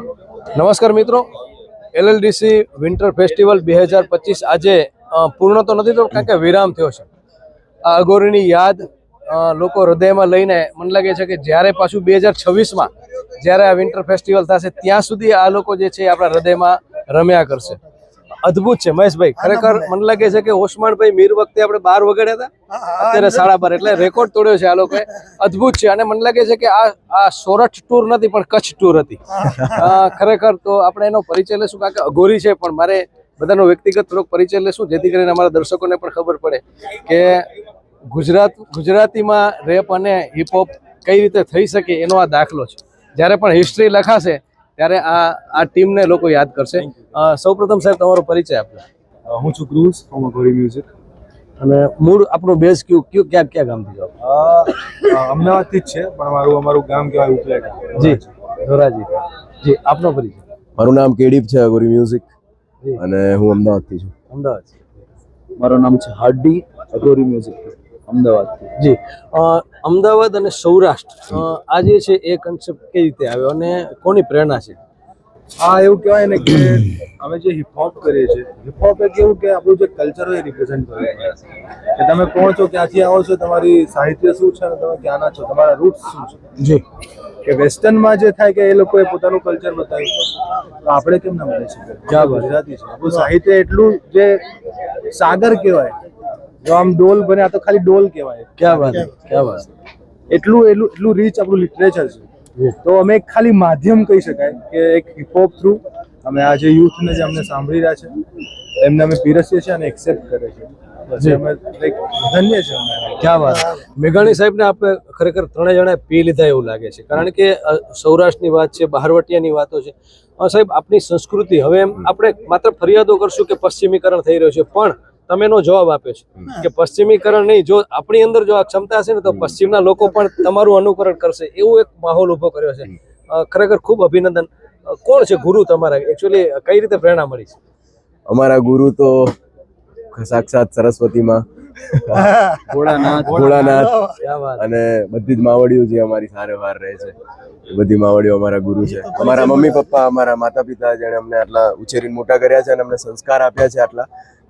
નમસ્કાર મિત્રો, LLDC winter festival 2025 આજે પૂર્ણ તો નથી થયો, કારણ કે વિરામ થયો છે. આ અઘોરીની યાદ લોકો હૃદયમાં લઈને મને લાગે છે કે જ્યારે પાછું 2026માં જ્યારે આ વિન્ટર ફેસ્ટિવલ થશે ત્યાં સુધી આ લોકો જે છે આપણા હૃદયમાં રમ્યા કરશે. અદ્ભુત છે મહેશભાઈ, ખરેખર મને લાગે છે કે ઓસમાણભાઈ મીર વખતે આપણે 12 વગાડ્યા હતા, અત્યારે 12.5, એટલે રેકોર્ડ તોડ્યો છે આ લોકોએ. અદ્ભુત છે. અને મને લાગે છે કે આ સોરઠ ટૂર નથી પણ કચ્છ ટૂર હતી ખરેખર. તો આપણે એનો પરિચય લેશું, કારણ કે અઘોરી છે પણ મારે બધાનો વ્યક્તિગત થોડોક પરિચય લેશું, જેથી કરીને અમારા દર્શકોને પણ ખબર પડે કે ગુજરાતીમાં રેપ અને હિપહોપ કઈ રીતે થઈ શકે એનો આ દાખલો છે. જ્યારે પણ હિસ્ટ્રી લખાશે ત્યારે આ ટીમને લોકો યાદ કરશે. સૌપ્રથમ સાહેબ તમારો પરિચય આપજો. હું છું ક્રુઝ ફ્રોમ અઘોરી મ્યુઝિક. અને મૂળ આપણું બેઝ ક્યાં ગામથી જાવ? અમદાવાદથી જ છે, પણ અમારું ગામ કહેવાય ઉપલેટા. જી, ધોરાજી. જી, આપનો પરિચય? મારું નામ કેડીપ છે, અઘોરી મ્યુઝિક, અને હું અમદાવાદથી છું. અમદાવાદ. મારું નામ છે હાર્ડી, અઘોરી મ્યુઝિક, અમદાવાદ. જી, અમદાવાદ અને સૌરાષ્ટ્ર આ જે છે એ કન્સેપ્ટ કઈ રીતે આવ્યો અને કોની પ્રેરણા છે? હા, એવું કહેવાય ને કે અમે જે હિપહોપ કરીએ છીએ, હિપહોપ એક એવું કે આપણું જે કલ્ચર હોય એ રિપ્રેઝેન્ટ કરે કે તમે કોણ છો, ક્યાંથી આવો છો, તમારી સાહિત્ય શું છે અને તમે ક્યાંના છો, તમારા રૂટ્સ શું છે. જી, કે વેસ્ટર્નમાં જે થાય કે એ લોકોએ પોતાનું કલ્ચર બતાવ્યું, તો આપણે કેમ ના બની શકીએ? ક્યાં ગુજરાતી છે, આપણું સાહિત્ય એટલું જે સાગર કહેવાય, જો આમ ડોલ બને, આ તો ખાલી ડોલ કહેવાય. ક્યાં વાત, ક્યાં વાત. એટલું રીચ આપણું લિટરેચર છે. તો અમે એક ખાલી માધ્યમ કહી શકાય કે એક હિપહોપ થ્રુ અમે આ જે યુથને જે અમને સાંભળી રહ્યા છે એમને અમે પીરસીએ છીએ અને એક્સેપ્ટ કરે છે. અમે ધન્ય છે. ક્યાં વાત. મેઘાણી સાહેબને આપણે ખરેખર ત્રણેય જણાએ પી લીધા એવું લાગે છે, કારણ કે સૌરાષ્ટ્રની વાત છે, બહારવટિયાની વાતો છે. સાહેબ, આપણી સંસ્કૃતિ, હવે આપણે માત્ર ફરિયાદો કરશું કે પશ્ચિમીકરણ થઈ રહ્યું છે, પણ તમે એનો જવાબ આપ્યો છે કે પશ્ચિમીકરણ નહીં, જો આપણી અંદર જો આ ક્ષમતા હશે ને તો પશ્ચિમના લોકો પણ તમારું અનુકરણ કરશે, એવું એક માહોલ ઉભો કર્યો છે. ખરેખર ખૂબ અભિનંદન. કોણ છે ગુરુ તમારા? એકચ્યુઅલી કઈ રીતે પ્રેરણા મળી છે? અમારા ગુરુ તો સાક્ષાત સરસ્વતીમાં, ભોળાનાથ, અને બધી જ માવડીઓ જે અમારી સારે વાર રહે છે, એ બધી માવડીઓ અમારા ગુરુ છે. અમારા મમ્મી પપ્પા, અમારા માતા પિતા, જેણે અમને આટલા ઉછેરીને મોટા કર્યા છે અને અમને સંસ્કાર આપ્યા છે આટલા,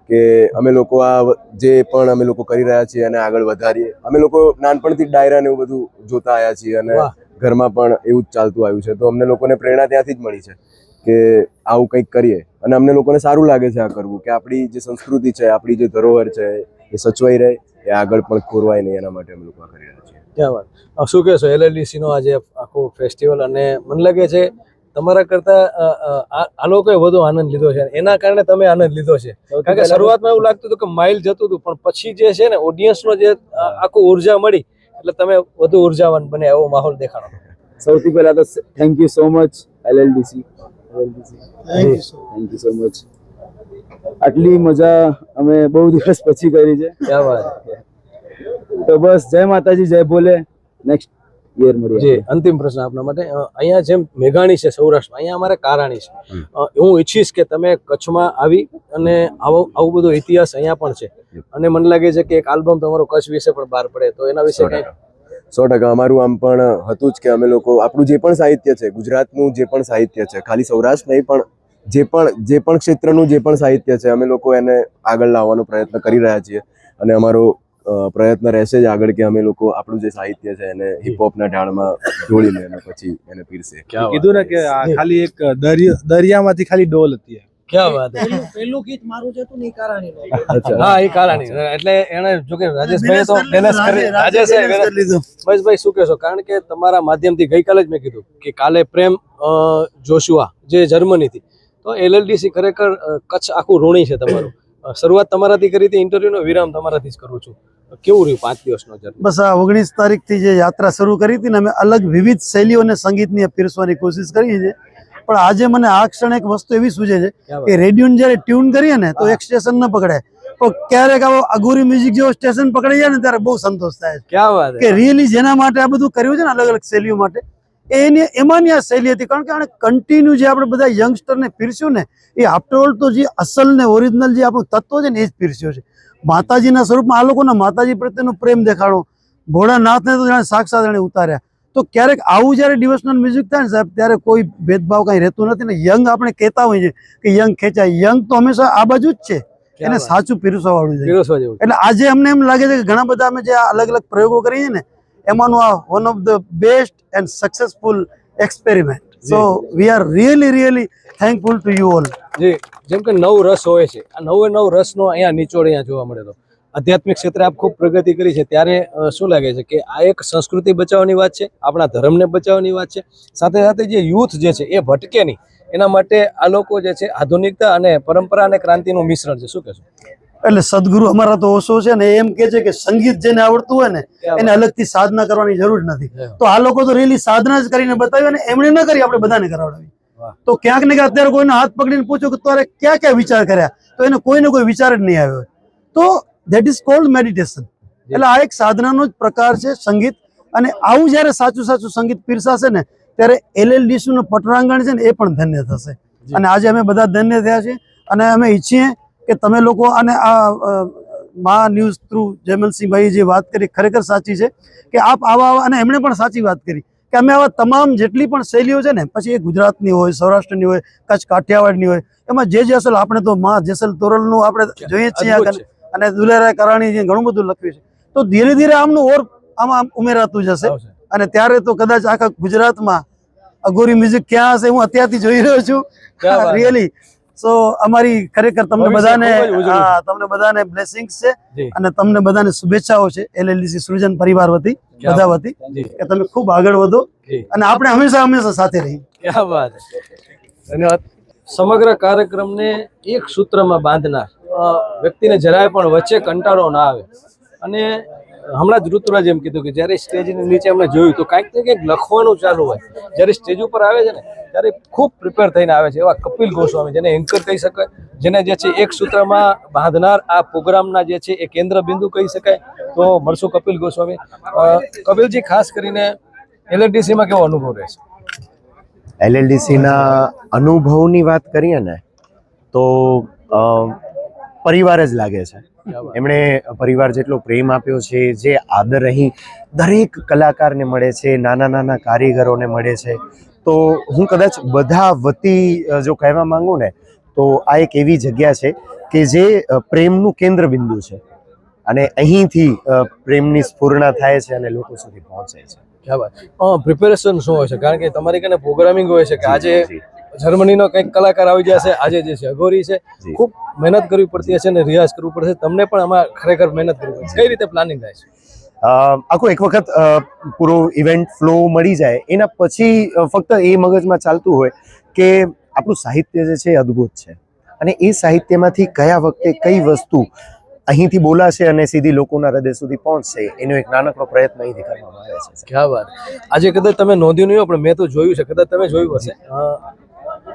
કે અમે લોકો આ જે પણ અમે લોકો કરી રહ્યા છીએ અને આગળ વધારીએ. અમે લોકો નાનપણથી જ ડાયરા ને એવું બધું જોતા આવ્યા છીએ અને ઘરમાં પણ એવું જ ચાલતું આવ્યું છે. તો અમને લોકોને પ્રેરણા ત્યાંથી જ મળી છે કે આવું કંઈક કરીએ, અને અમને લોકોને સારું લાગે છે આ કરવું, કે આપણી જે સંસ્કૃતિ છે, આપણી જે ધરોહર છે એ સચવાઈ રહે, એ આગળ પણ ખોરવાય નહીં, એના માટે અમે લોકો આ કરી રહ્યા છીએ. ક્યાં વાત. શું કહેશો એલએલડીસી નો આજે આખો ફેસ્ટિવલ? અને મને લાગે છે તમારા કરતા આ લોકોએ વધુ આનંદ લીધો છે, એના કારણે તમે આનંદ લીધો છે. કારણ કે શરૂઆતમાં એવું લાગતું હતું કે માઇલ જતું હતું, પણ પછી જે છે ને ઓડિયન્સનો જે આખું ઉર્જા મળી, એટલે તમે વધુ ઉર્જાવાન બને એવો માહોલ દેખાડો. સૌથી પહેલા તો thank you so much LLDC, thank you so much. આટલી મજા અમે બહુ દિવસ પછી કરી છે. ક્યાં વાત. તો બસ, જય માતાજી, જય ભોલે. નેક્સ્ટ યર મળીએ. જી, અંતિમ પ્રશ્ન આપના માટે. અહીંયા જેમ મેઘાણી છે સૌરાષ્ટ્રમાં, અહીંયા અમારે કારાણી છે. હું ઈચ્છીશ કે તમે કચ્છમાં આવી અને આવું બધો ઇતિહાસ અહીંયા પણ છે, અને મને લાગે છે કે એક આલ્બમ તમારો કચ્છ વિશે પણ બહાર પડે, તો એના વિશે કંઈક? 100%. અમારું આમ પણ હતું જ કે અમે લોકો આપણું જે પણ સાહિત્ય છે, ગુજરાતનું જે પણ સાહિત્ય છે, ખાલી સૌરાષ્ટ્ર નહીં પણ જે પણ ક્ષેત્રનું જે પણ સાહિત્ય છે, અમે લોકો એને આગળ લાવવાનો પ્રયત્ન કરી રહ્યા છીએ. અને અમારો પ્રયત્ન રહેશે જ આગળ કે અમે લોકો આપણું જે સાહિત્ય છે એને હિપહોપના ઢાળમાં જોડીને અને પછી એને પીરસે. કીધું ને કે આ ખાલી એક દરિયામાંથી ખાલી ડોલ હતી. ક્યાં વાત. પહેલું ગીત મારું જ હતું ને, કારાણી. હા, એ કારાણી. એટલે એને જો કે રાજેશભાઈ તો બેલેન્સ કરી, મહેશભાઈ શું કહેશો? કારણ કે તમારા માધ્યમથી ગઈકાલે જ મેં કીધું કે કાલે પ્રેમ જોશુઆ જે જર્મનીથી, તો એલએલડીસી ખરેખર કચ્છ આખું ઋણી છે તમારું. શરૂઆત તમારાથી કરી હતી, ઇન્ટરવ્યુનો વિરામ તમારાથી જ કરું છું. કેવું રહ્યું 5 દિવસનો જર્ની? બસ આ 19 તારીખથી જે યાત્રા શરૂ કરી હતી ને, અમે અલગ વિવિધ શૈલીઓને સંગીતની પીરસવાની કોશિશ કરી છે. પણ આજે મને આ ક્ષણે એક વસ્તુ એવી સૂચે છે કે રેડિયોને જયારે ટ્યુન કરીએ ને તો એક સ્ટેશન ન પકડાય, તો ક્યારેક આવો અઘોરી મ્યુઝિક જેવો સ્ટેશન પકડી જાય ને ત્યારે બહુ સંતોષ થાય. ક્યાં વાત. કે રિયલી જેના માટે આ બધું કર્યું છે ને, અલગ અલગ શૈલીઓ માટે, એમાંની આ શૈલી હતી. કારણ કે આને કન્ટિન્યુ જે આપણે બધા યંગસ્ટરને પીરસ્યું ને, એ આફ્ટરઓલ તો જે અસલ ને ઓરિજિનલ જે આપણું તત્વ છે ને એ જ પીરસ્યો છે. માતાજીના સ્વરૂપમાં આ લોકોના માતાજી પ્રત્યેનો પ્રેમ દેખાડો, ભોળાનાથને તો જાણે સાક્ષાત એને ઉતાર્યા. તો ક્યારેક આવું જ્યારે ડિવોશનલ મ્યુઝિક થાય ને સાહેબ, ત્યારે કોઈ ભેદભાવ કાંઈ રહેતું નથી ને. યંગ આપણે કહેતા હોઈએ કે યંગ ખેંચાય, યંગ તો હંમેશા આ બાજુ જ છે, એને સાચું પીરસવા વાળું છે. પીરસવા જેવું. એટલે આજે અમને એમ લાગે છે કે ઘણા બધા અમે જે આ અલગ અલગ પ્રયોગો કરીએ ને, એમાંનું આ one of the best and successful experiment. So we are really thankful to you all. જી, જેમ કે 9 રસ હોય છે, આ 9 રસનો અહીંયા નિચોડ અહીંયા જોવા મળે. તો આધ્યાત્મિક ક્ષેત્રે આપ ખૂબ પ્રગતિ કરી છે, ત્યારે શું લાગે છે કે આ એક સંસ્કૃતિ બચાવવાની વાત છે, આપણા ધર્મને બચાવવાની વાત છે, સાથે સાથે જે યુથ જે છે એ ભટકે નહીં એના માટે આ લોકો જે છે આધુનિકતા અને પરંપરા અને ક્રાંતિનું મિશ્રણ છે. શું કહેશો? એટલે સદગુરુ અમારા તો ઓશો છે ને, એમ કે છે કે સંગીત જેને આવડતું હોય ને એને અલગથી સાધના કરવાની જરૂર નથી. તો આ લોકો તો રીલી સાધના જ કરીને બતાવ્યું ને એમણે ન કરી, આપણે બધાને કરાવડાવી. તો ક્યાંક ને ક્યાંક અત્યારે કોઈનો હાથ પકડીને પૂછો કે તારે ક્યાં ક્યાં વિચાર કર્યા, તો એને કોઈને કોઈ વિચાર જ નહીં આવ્યો. તો ધેટ ઇઝ કોલ્ડ મેડિટેશન. એટલે આ એક સાધનાનો જ પ્રકાર છે સંગીત. અને આવું જ્યારે સાચું સંગીત પીરસાશે ને, ત્યારે LLDC નું પટરાંગણ છે ને એ પણ ધન્ય થશે. અને આજે અમે બધા ધન્ય થયા છીએ, અને અમે ઈચ્છીએ કે તમે લોકો, અને આ મા ન્યૂઝ થ્રુ જયમલસિંહભાઈ જે વાત કરી ખરેખર સાચી છે કે આપ આવા, અને એમણે પણ સાચી વાત કરી કે અમે આવા તમામ જેટલી પણ શૈલીઓ છે ને, પછી એ ગુજરાતની હોય, સૌરાષ્ટ્રની હોય, કચ્છ કાઠિયાવાડની હોય, એમાં જે અસલ આપણે તો મા જેસલ તોરલનું આપણે જોઈએ છીએ આગળ, અને દુલેરાય કરાણી જે ઘણું બધું લખ્યું છે. તો ધીરે ધીરે આમનું ઓર આમાં ઉમેરાતું જશે, અને ત્યારે તો કદાચ આખા ગુજરાતમાં અઘોરી મ્યુઝિક ક્યાં હશે હું અત્યારથી જોઈ રહ્યો છું. રિયલી. સો અમારી ખરેખર તમને બધાને બ્લેસિંગ્સ છે, અને તમને બધાને શુભેચ્છાઓ છે LLDC સૃજન પરિવાર વતી, બધા વતી, કે તમે ખૂબ આગળ વધો અને આપણે હંમેશા સાથે રહીએ. ક્યાં વાત. ધન્યવાદ. સમગ્ર કાર્યક્રમને એક સૂત્રમાં બાંધનાર વ્યક્તિને જરાય પણ વચ્ચે કંટાળો ના આવે. અને હમણાં જ ઋતુરાજ એમ કીધું કે જ્યારે સ્ટેજની નીચે અમને જોયું તો કાંઈક ને કંઈક લખવાનું ચાલુ હોય, જ્યારે સ્ટેજ ઉપર આવે છે ને ત્યારે ખૂબ પ્રિપેર થઈને આવે છે. એવા કપિલ ગોસ્વામી, જેને એન્કર કહી શકાય, જેને જે છે એક સૂત્રમાં બાંધનાર આ પ્રોગ્રામના જે છે એ કેન્દ્ર બિંદુ કહી શકાય, તો મળશું કપિલ ગોસ્વામી. કપિલજી, ખાસ કરીને LLDCમાં કેવો અનુભવ રહેશે? LLDCના અનુભવની વાત કરીએ ને તો પરિવાર જ લાગે છે. એમણે પરિવાર જેટલો પ્રેમ આપ્યો છે, જે આદર અહીં દરેક કલાકારને મળે છે, નાના નાના કારીગરોને મળે છે. તો હું કદાચ બધા વતી જો કહેવા માંગુ ને તો આ એક એવી જગ્યા છે કે જે પ્રેમનું કેન્દ્ર બિંદુ છે, અને અહીંથી પ્રેમની સ્ફૂર્ણા થાય છે અને લોકો સુધી પહોંચે છે. ક્યાં વાત. પ્રિપેરેશન શું હોય છે? કારણ કે તમારી કને પ્રોગ્રામિંગ હોય છે કે આજે જર્મનીનો કંઈક કલાકાર આવી જશે, આજે જે છે અઘોરી છે, ખૂબ મહેનત કરવી પડતી હશે અને રિયાઝ કરવું પડશે. તમને પણ આમાં ખરેખર મહેનત કરવી પડશે. કઈ રીતે પ્લાનિંગ થાય છે? આખું એક વખત પૂરો ઇવેન્ટ ફ્લો મળી જાય એના પછી ફક્ત એ મગજમાં ચાલતું હોય કે આપણું સાહિત્ય જે છે એ અદ્ભુત છે, અને એ સાહિત્યમાંથી કયા વખતે કઈ વસ્તુ અહીંથી બોલાશે અને સીધી લોકોના હૃદય સુધી પહોંચશે, એનો એક નાનકડો પ્રયત્ન અહીંથી કરવામાં આવે છે. ક્યાં વાત. આજે કદાચ તમે નોંધ્યું નહીં હોય પણ મેં તો જોયું છે, કદાચ તમે જોયું હશે,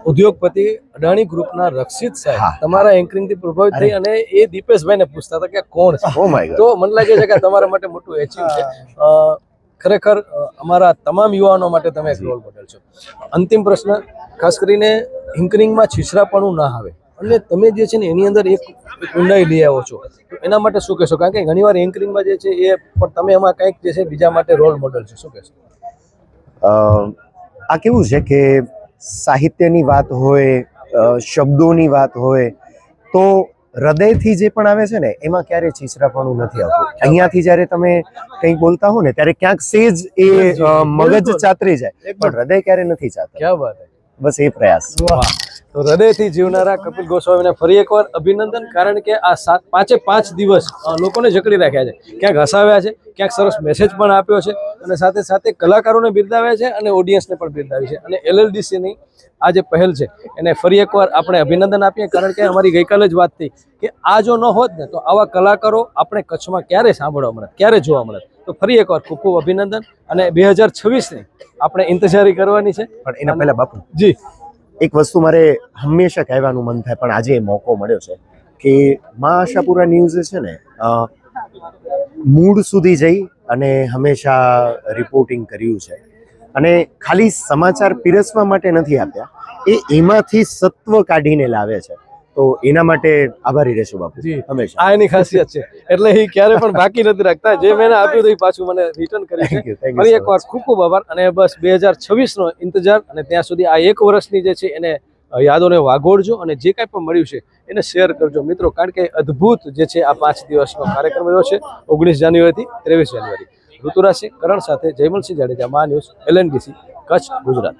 ઉદ્યોગપતિ અદાણી ગ્રુપના રક્ષિત સાહેબ તમારા એન્કરિંગથી પ્રભાવિત થઈ અને એ દીપેશભાઈને પૂછતા હતા કે કોણ છે. Oh my God. તો મને લાગે છે કે તમારા માટે મોટું એચિવ છે. ખરેખર અમારા તમામ યુવાનો માટે તમે એક રોલ મોડેલ છો. અંતિમ પ્રશ્ન, ખાસ કરીને એન્કરિંગમાં છીછરાપણું ના આવે, અને તમે જે છે ને એની અંદર એક ઊંડાઈ લઈ આવો છો, તો એના માટે શું કહેશો? કારણ કે ઘણીવાર એન્કરિંગમાં જે છે એ પણ તમે એમાં કંઈક જે છે બીજા માટે રોલ મોડેલ છો, શું કહેશો? આ કેવું છે કે સાહિત્યની વાત હોય, શબ્દોની વાત હોય, તો હૃદયથી જે પણ આવે છે ને એમાં ક્યારેય છીછરાપણું નથી આવતું. અહીંયાથી જ્યારે તમે કંઈક બોલતા હો ને ત્યારે ક્યાંક સેજ એ મગજ ચાતરી જાય, પણ હૃદય ક્યારે નથી ચાતરતું. ક્યાં વાત. બસ એ પ્રયાસ. તો હૃદયથી જીવનારા કપિલ ગોસ્વામીને ફરી એકવાર અભિનંદન, કારણ કે આ 5 દિવસ લોકોને જકડી રાખ્યા છે, ક્યાંક હસાવ્યા છે, ક્યાંક સરસ મેસેજ પણ આપ્યો છે, અને સાથે સાથે કલાકારોને બિરદાવ્યા છે અને ઓડિયન્સને પણ બિરદાવી છે. અને LLDCની આ જે પહેલ છે એને ફરી એકવાર આપણે અભિનંદન આપીએ, કારણ કે અમારી ગઈકાલે જ વાત થઈ કે આ જો ન હોત ને તો આવા કલાકારો આપણે કચ્છમાં ક્યારે સાંભળવા મળે, ક્યારે જોવા મળે. તો ફરી એકવાર ખૂબ ખૂબ અભિનંદન, અને 2026ની આપણે ઇંતજારી કરવાની છે. પણ એના પહેલા બાપુ જી, એક વસ્તુ મારે હંમેશા કહેવાનું મન થાય, પણ આજે એ મોકો મળ્યો છે કે મા આશાપુરા ન્યૂઝે છે ને મૂળ સુધી જઈ અને હંમેશા રિપોર્ટિંગ કર્યું છે, અને ખાલી સમાચાર પીરસવા માટે નથી આપ્યા, એમાંથી સત્વ કાઢીને લાવે છે. તો એના માટે આભારી રહેશો બાપુ જી. હંમેશા. આ એની ખાસિયત છે, એટલે એ ક્યારે પણ બાકી નથી રાખતા. જે મેં એને આપ્યું હતું એ પાછું મને રિટર્ન કરી છે. Thank you, thank you ફરી so એકવાર ખૂબ ખૂબ આભાર. અને બસ 2026 નો ઇંતજાર, અને ત્યાં સુધી આ એક વર્ષની જે છે એને યાદોને વાગોળજો, અને જે કાંઈ પણ મળ્યું છે એને શેર કરજો મિત્રો, કારણ કે અદ્ભુત જે છે આ 5 દિવસનો કાર્યક્રમ રહ્યો છે 19 જાન્યુઆરીથી 23 જાન્યુઆરી. ઋતુરાજ સિંહ કરણ સાથે જયમલસિંહ જાડેજા, મા ન્યૂઝ, LNDC, કચ્છ, ગુજરાત.